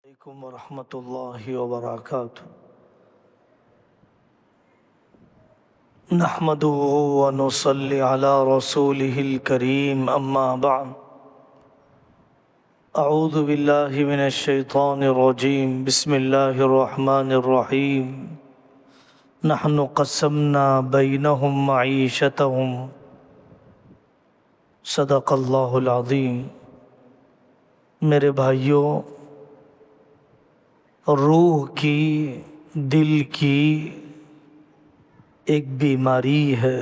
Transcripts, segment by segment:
علیکم ورحمۃ اللہ وبرکاتہ۔ نحمده ونصلي على رسوله الكريم اما بعد، اعوذ باللہ من الشیطان الرجیم، بسم اللہ الرحمن الرحیم۔ نحن قسمنا بینہم معیشتہم، صدق اللہ العظیم۔ میرے بھائیوں، روح کی، دل کی ایک بیماری ہے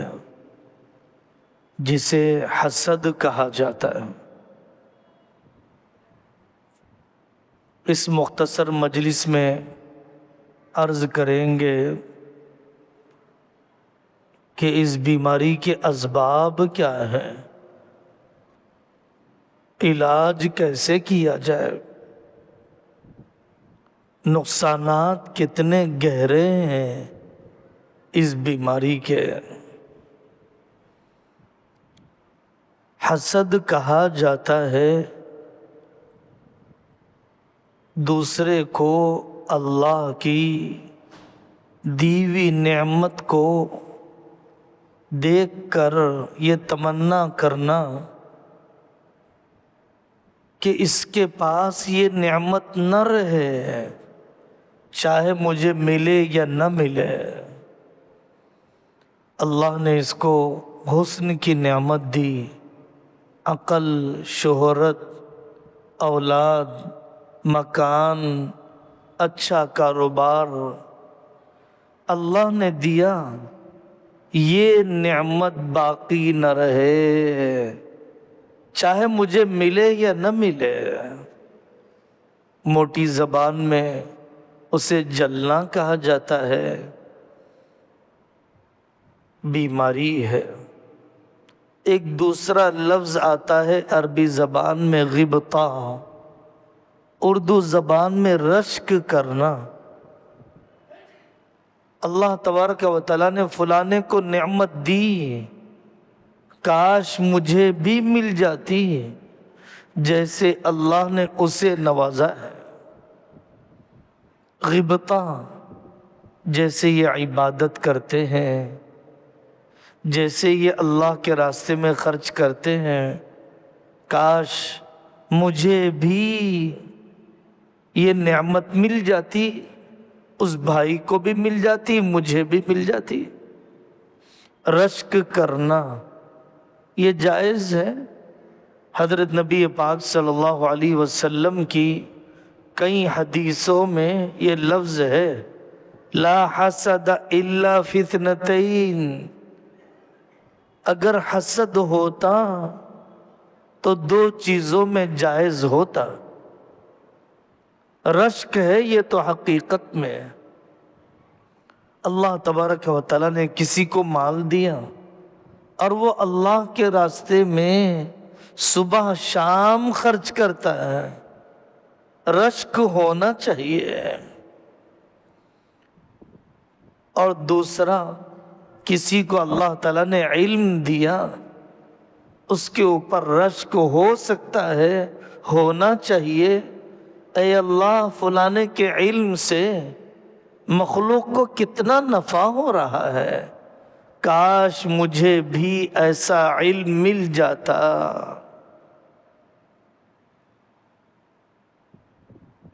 جسے حسد کہا جاتا ہے۔ اس مختصر مجلس میں عرض کریں گے کہ اس بیماری کے اسباب کیا ہیں، علاج کیسے کیا جائے، نقصانات کتنے گہرے ہیں اس بیماری کے۔ حسد کہا جاتا ہے دوسرے کو اللہ کی دی ہوئی نعمت کو دیکھ کر یہ تمنا کرنا کہ اس کے پاس یہ نعمت نہ رہے، چاہے مجھے ملے یا نہ ملے۔ اللہ نے اس کو حسن کی نعمت دی، عقل، شہرت، اولاد، مکان، اچھا کاروبار اللہ نے دیا، یہ نعمت باقی نہ رہے، چاہے مجھے ملے یا نہ ملے۔ موٹی زبان میں اسے جلنا کہا جاتا ہے، بیماری ہے۔ ایک دوسرا لفظ آتا ہے عربی زبان میں غبطہ، اردو زبان میں رشک کرنا۔ اللہ تبارک و تعالیٰ نے فلانے کو نعمت دی، کاش مجھے بھی مل جاتی جیسے اللہ نے اسے نوازا ہے۔ غبطہ، جیسے یہ عبادت کرتے ہیں، جیسے یہ اللہ کے راستے میں خرچ کرتے ہیں، کاش مجھے بھی یہ نعمت مل جاتی، اس بھائی کو بھی مل جاتی، مجھے بھی مل جاتی۔ رشک کرنا یہ جائز ہے۔ حضرت نبی پاک صلی اللہ علیہ وسلم کی کئی حدیثوں میں یہ لفظ ہے، لا حسد الا فی اثنتین۔ اگر حسد ہوتا تو دو چیزوں میں جائز ہوتا۔ رشک ہے یہ تو حقیقت میں اللہ تبارک و تعالیٰ نے کسی کو مال دیا اور وہ اللہ کے راستے میں صبح شام خرچ کرتا ہے، رشک ہونا چاہیے۔ اور دوسرا، کسی کو اللہ تعالیٰ نے علم دیا، اس کے اوپر رشک ہو سکتا ہے، ہونا چاہیے، اے اللہ فلانے کے علم سے مخلوق کو کتنا نفع ہو رہا ہے، کاش مجھے بھی ایسا علم مل جاتا۔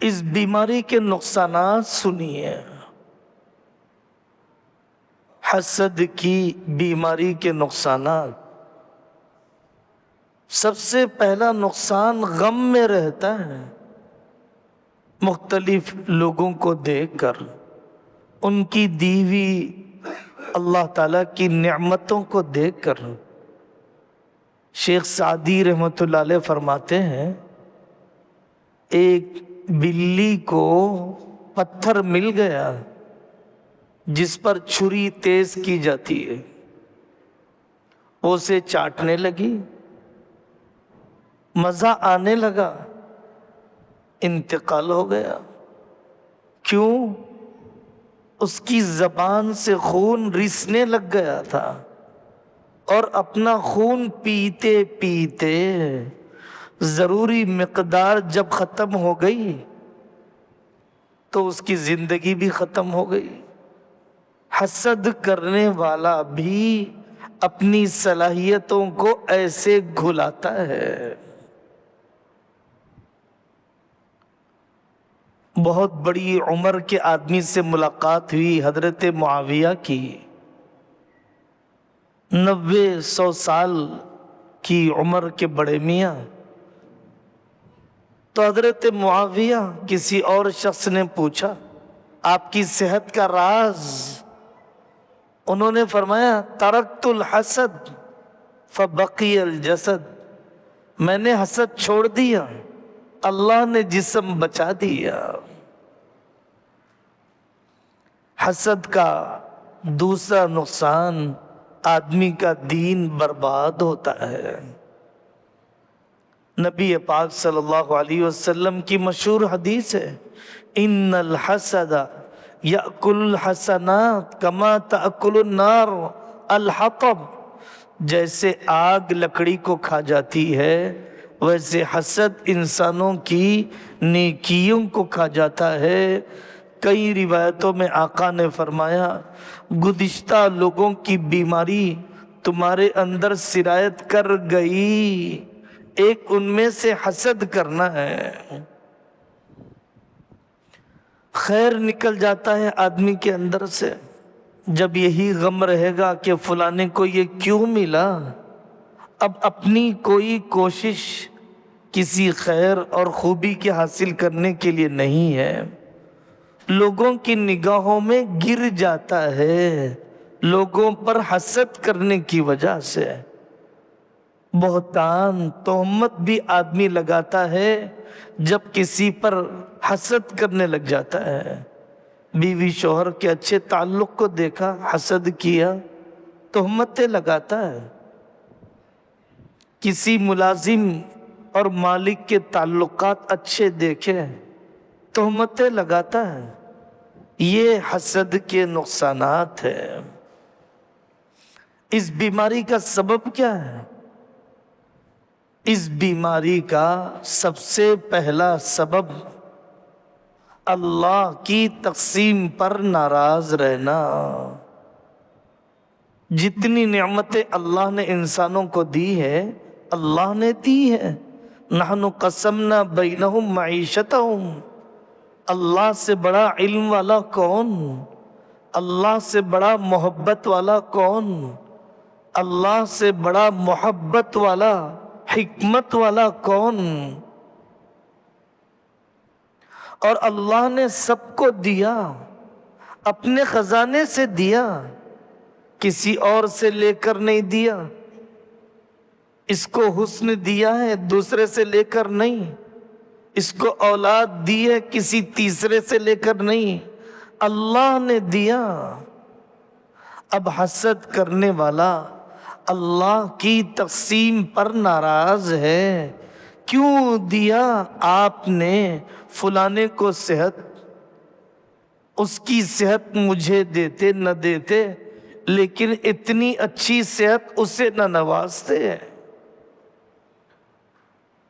اس بیماری کے نقصانات سنیے۔ حسد کی بیماری کے نقصانات، سب سے پہلا نقصان غم میں رہتا ہے۔ مختلف لوگوں کو دیکھ کر، ان کی دی ہوئی اللہ تعالیٰ کی نعمتوں کو دیکھ کر، شیخ سعدی رحمۃ اللہ علیہ فرماتے ہیں، ایک بلی کو پتھر مل گیا جس پر چھری تیز کی جاتی ہے، وہ اسے چاٹنے لگی، مزہ آنے لگا، انتقال ہو گیا۔ کیوں؟ اس کی زبان سے خون رسنے لگ گیا تھا، اور اپنا خون پیتے پیتے ضروری مقدار جب ختم ہو گئی تو اس کی زندگی بھی ختم ہو گئی۔ حسد کرنے والا بھی اپنی صلاحیتوں کو ایسے گھلاتا ہے۔ بہت بڑی عمر کے آدمی سے ملاقات ہوئی حضرت معاویہ کی، 90-100 سال کی عمر کے بڑے میاں۔ تو حضرت معاویہ کسی اور شخص نے پوچھا آپ کی صحت کا راز؟ انہوں نے فرمایا ترکت الحسد فبقی الجسد، میں نے حسد چھوڑ دیا، اللہ نے جسم بچا دیا۔ حسد کا دوسرا نقصان آدمی کا دین برباد ہوتا ہے۔ نبی پاک صلی اللہ علیہ وسلم کی مشہور حدیث ہے، ان الحسد یأکل الحسنات کما تأکل النار الحطب، جیسے آگ لکڑی کو کھا جاتی ہے ویسے حسد انسانوں کی نیکیوں کو کھا جاتا ہے۔ کئی روایتوں میں آقا نے فرمایا گزشتہ لوگوں کی بیماری تمہارے اندر سرایت کر گئی، ایک ان میں سے حسد کرنا ہے۔ خیر نکل جاتا ہے آدمی کے اندر سے جب یہی غم رہے گا کہ فلانے کو یہ کیوں ملا۔ اب اپنی کوئی کوشش کسی خیر اور خوبی کے حاصل کرنے کے لیے نہیں ہے، لوگوں کی نگاہوں میں گر جاتا ہے لوگوں پر حسد کرنے کی وجہ سے۔ بہتان تہمت بھی آدمی لگاتا ہے جب کسی پر حسد کرنے لگ جاتا ہے۔ بیوی شوہر کے اچھے تعلق کو دیکھا، حسد کیا، تہمتیں لگاتا ہے۔ کسی ملازم اور مالک کے تعلقات اچھے دیکھے، تہمتیں لگاتا ہے۔ یہ حسد کے نقصانات ہیں۔ اس بیماری کا سبب کیا ہے؟ اس بیماری کا سب سے پہلا سبب اللہ کی تقسیم پر ناراض رہنا۔ جتنی نعمتیں اللہ نے انسانوں کو دی ہے اللہ نے دی ہے۔ نحن قسمنا بینہم معیشتہم، اللہ سے بڑا علم والا کون؟ اللہ سے بڑا محبت والا کون؟ اللہ سے بڑا محبت والا، حکمت والا کون؟ اور اللہ نے سب کو دیا، اپنے خزانے سے دیا، کسی اور سے لے کر نہیں دیا۔ اس کو حسن دیا ہے دوسرے سے لے کر نہیں، اس کو اولاد دی ہے کسی تیسرے سے لے کر نہیں، اللہ نے دیا۔ اب حسد کرنے والا اللہ کی تقسیم پر ناراض ہے۔ کیوں دیا آپ نے فلانے کو صحت، اس کی صحت مجھے دیتے نہ دیتے، لیکن اتنی اچھی صحت اسے نہ نوازتے۔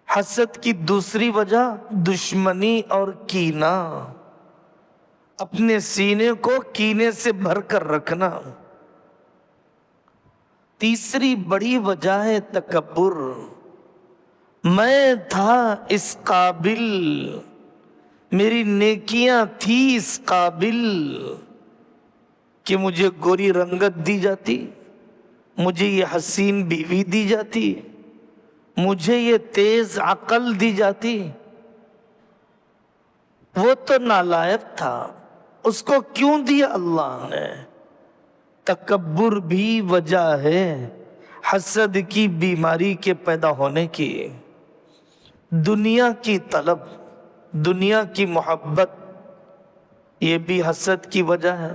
حسد کی دوسری وجہ دشمنی اور کینہ، اپنے سینے کو کینے سے بھر کر رکھنا۔ تیسری بڑی وجہ ہے تکبر، میں تھا اس قابل، میری نیکیاں تھی اس قابل کہ مجھے گوری رنگت دی جاتی، مجھے یہ حسین بیوی دی جاتی، مجھے یہ تیز عقل دی جاتی۔ وہ تو نالائق تھا، اس کو کیوں دیا اللہ نے؟ تکبر بھی وجہ ہے حسد کی بیماری کے پیدا ہونے کی۔ دنیا کی طلب، دنیا کی محبت، یہ بھی حسد کی وجہ ہے۔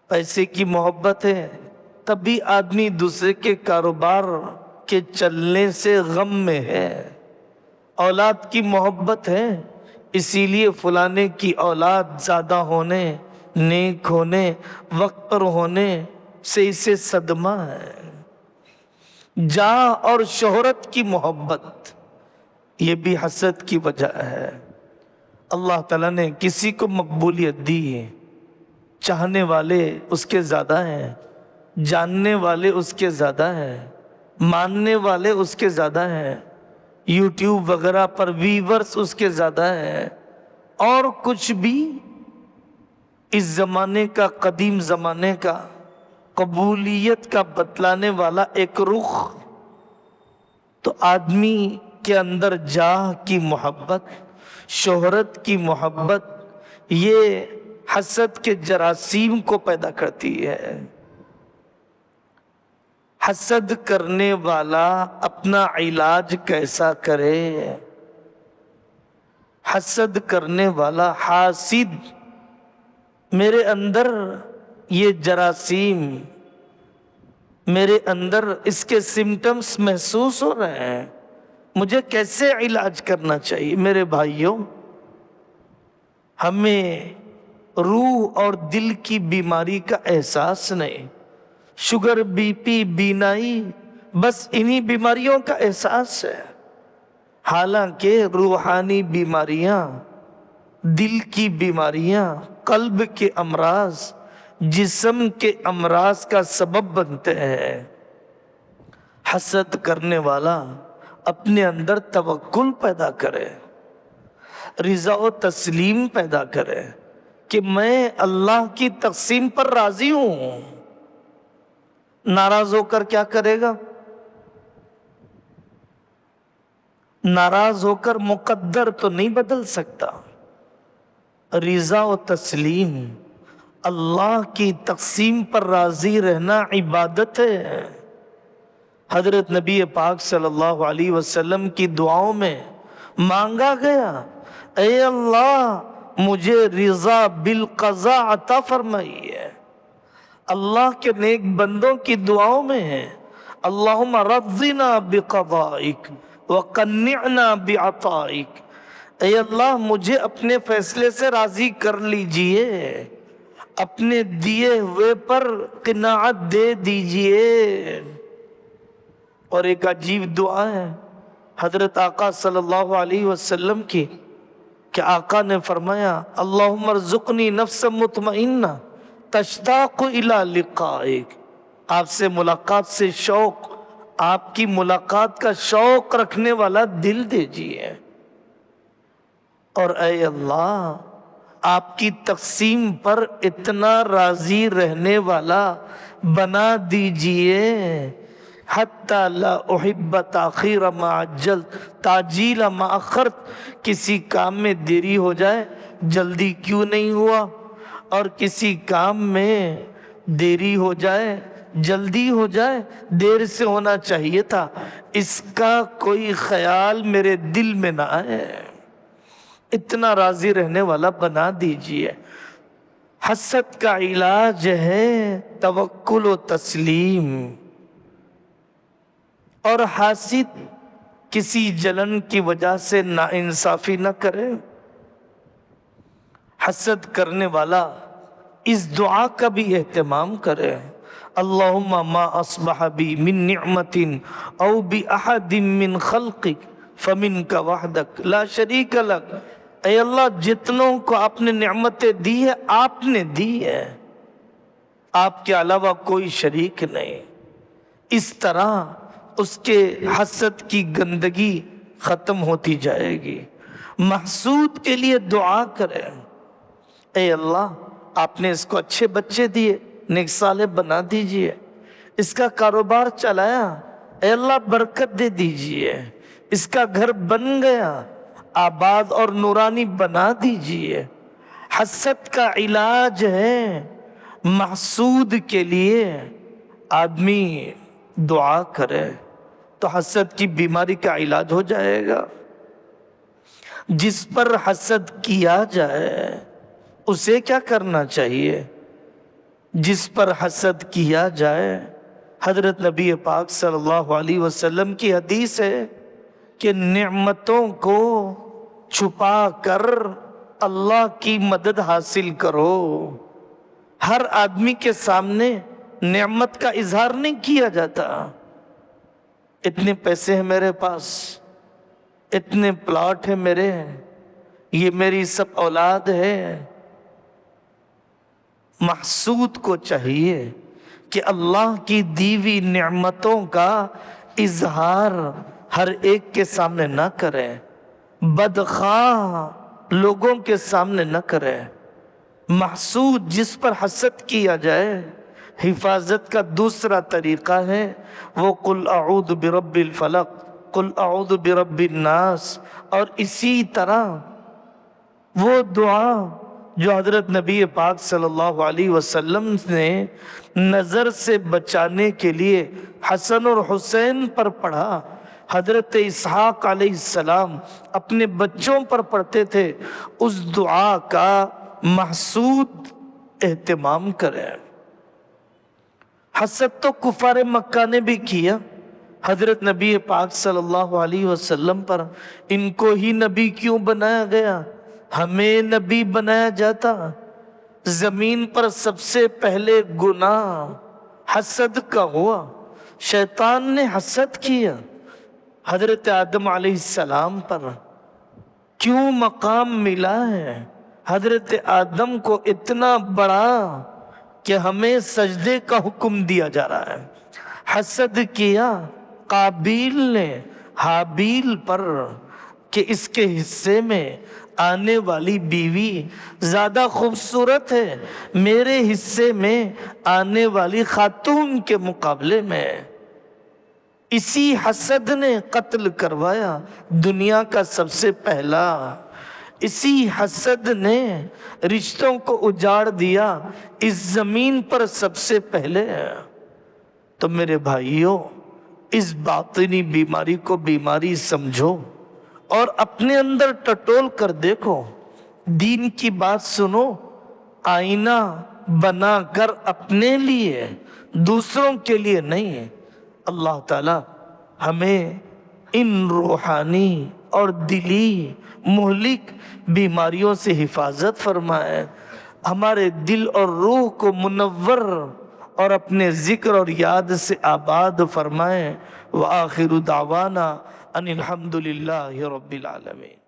پیسے کی محبت ہے تبھی آدمی دوسرے کے کاروبار کے چلنے سے غم میں ہے۔ اولاد کی محبت ہے اسی لیے فلانے کی اولاد زیادہ ہونے، نیک ہونے، وقت پر ہونے سے اسے صدمہ ہے۔ جاہ اور شہرت کی محبت، یہ بھی حسد کی وجہ ہے۔ اللہ تعالیٰ نے کسی کو مقبولیت دی ہے، چاہنے والے اس کے زیادہ ہیں، جاننے والے اس کے زیادہ ہیں، ماننے والے اس کے زیادہ ہیں، یوٹیوب وغیرہ پر ویورز اس کے زیادہ ہیں، اور کچھ بھی اس زمانے کا، قدیم زمانے کا قبولیت کا بتلانے والا ایک رخ، تو آدمی کے اندر جاہ کی محبت، شہرت کی محبت، یہ حسد کے جراثیم کو پیدا کرتی ہے۔ حسد کرنے والا اپنا علاج کیسا کرے؟ حسد کرنے والا حاسد، میرے اندر یہ جراثیم، میرے اندر اس کے سمٹمز محسوس ہو رہے ہیں، مجھے کیسے علاج کرنا چاہیے؟ میرے بھائیوں، ہمیں روح اور دل کی بیماری کا احساس نہیں، شوگر، بی پی، بینائی، بس انہی بیماریوں کا احساس ہے، حالانکہ روحانی بیماریاں، دل کی بیماریاں، قلب کے امراض، جسم کے امراض کا سبب بنتے ہیں۔ حسد کرنے والا اپنے اندر توکل پیدا کرے، رضا و تسلیم پیدا کرے کہ میں اللہ کی تقسیم پر راضی ہوں۔ ناراض ہو کر کیا کرے گا؟ ناراض ہو کر مقدر تو نہیں بدل سکتا۔ رضا و تسلیم، اللہ کی تقسیم پر راضی رہنا عبادت ہے۔ حضرت نبی پاک صلی اللہ علیہ وسلم کی دعاؤں میں مانگا گیا، اے اللہ مجھے رضا بالقضاء عطا فرمائیے۔ اللہ کے نیک بندوں کی دعاؤں میں ہے، اللہم رضنا بقضائک وقنعنا بعطائک، اے اللہ مجھے اپنے فیصلے سے راضی کر لیجئے، اپنے دیے ہوئے پر قناعت دے دیجئے۔ اور ایک عجیب دعا ہے حضرت آقا صلی اللہ علیہ وسلم کی، کہ آقا نے فرمایا، اللہم ارزقنی نفس مطمئنہ تشتاق الی لقائک، آپ سے ملاقات سے شوق، آپ کی ملاقات کا شوق رکھنے والا دل دیجئے، اور اے اللہ آپ کی تقسیم پر اتنا راضی رہنے والا بنا دیجئے، حتی لا احب تاخیر ما عجلت تعجیل ما اخرت، کسی کام میں دیری ہو جائے جلدی کیوں نہیں ہوا، اور کسی کام میں دیری ہو جائے جلدی ہو جائے دیر سے ہونا چاہیے تھا، اس کا کوئی خیال میرے دل میں نہ آئے، اتنا راضی رہنے والا بنا دیجئے۔ حسد کا علاج ہے توکل و تسلیم، اور حاسد کسی جلن کی وجہ سے ناانصافی نہ کرے۔ حسد کرنے والا اس دعا کا بھی اہتمام کرے، اللہم ما اصبح بی من نعمت او باحد من خلقک فمنک وحدک لا شریک لک، اے اللہ جتنوں کو آپ نے نعمتیں دی ہے آپ نے دی ہے، آپ کے علاوہ کوئی شریک نہیں۔ اس طرح اس کے حسد کی گندگی ختم ہوتی جائے گی۔ محسود کے لیے دعا کرے، اے اللہ آپ نے اس کو اچھے بچے دیے، نیک صالح بنا دیجئے، اس کا کاروبار چلایا، اے اللہ برکت دے دیجئے، اس کا گھر بن گیا آباد اور نورانی بنا دیجئے۔ حسد کا علاج ہے، محسود کے لیے آدمی دعا کرے تو حسد کی بیماری کا علاج ہو جائے گا۔ جس پر حسد کیا جائے اسے کیا کرنا چاہیے؟ جس پر حسد کیا جائے، حضرت نبی پاک صلی اللہ علیہ وسلم کی حدیث ہے کہ نعمتوں کو چھپا کر اللہ کی مدد حاصل کرو۔ ہر آدمی کے سامنے نعمت کا اظہار نہیں کیا جاتا، اتنے پیسے ہیں میرے پاس، اتنے پلاٹ ہیں میرے، یہ میری سب اولاد ہے۔ محسود کو چاہیے کہ اللہ کی دی ہوئی نعمتوں کا اظہار ہر ایک کے سامنے نہ کرے، بدخواہ لوگوں کے سامنے نہ کرے۔ محسود جس پر حسد کیا جائے، حفاظت کا دوسرا طریقہ ہے وہ قل اعوذ برب الفلق، قل اعوذ برب الناس، اور اسی طرح وہ دعا جو حضرت نبی پاک صلی اللہ علیہ وسلم نے نظر سے بچانے کے لیے حسن اور حسین پر پڑھا، حضرت اسحاق علیہ السلام اپنے بچوں پر پڑھتے تھے، اس دعا کا محسود اہتمام کریں۔ حسد تو کفار مکہ نے بھی کیا حضرت نبی پاک صلی اللہ علیہ وسلم پر۔ ان کو ہی نبی کیوں بنایا گیا؟ ہمیں نبی بنایا جاتا۔ زمین پر سب سے پہلے گناہ حسد کا ہوا، شیطان نے حسد کیا حضرت آدم علیہ السلام پر۔ کیوں مقام ملا ہے حضرت آدم کو اتنا بڑا کہ ہمیں سجدے کا حکم دیا جا رہا ہے؟ حسد کیا قابیل نے حابیل پر کہ اس کے حصے میں آنے والی بیوی زیادہ خوبصورت ہے میرے حصے میں آنے والی خاتون کے مقابلے میں۔ اسی حسد نے قتل کروایا دنیا کا سب سے پہلا۔ اسی حسد نے رشتوں کو اجاڑ دیا اس زمین پر سب سے پہلے۔ تو میرے بھائیوں، اس باطنی بیماری کو بیماری سمجھو اور اپنے اندر ٹٹول کر دیکھو۔ دین کی بات سنو، آئینہ بنا کر اپنے لیے، دوسروں کے لیے نہیں۔ اللہ تعالی ہمیں ان روحانی اور دلی مہلک بیماریوں سے حفاظت فرمائے، ہمارے دل اور روح کو منور اور اپنے ذکر اور یاد سے آباد فرمائے۔ وآخر دعوانا ان الحمد للہ رب العالمین۔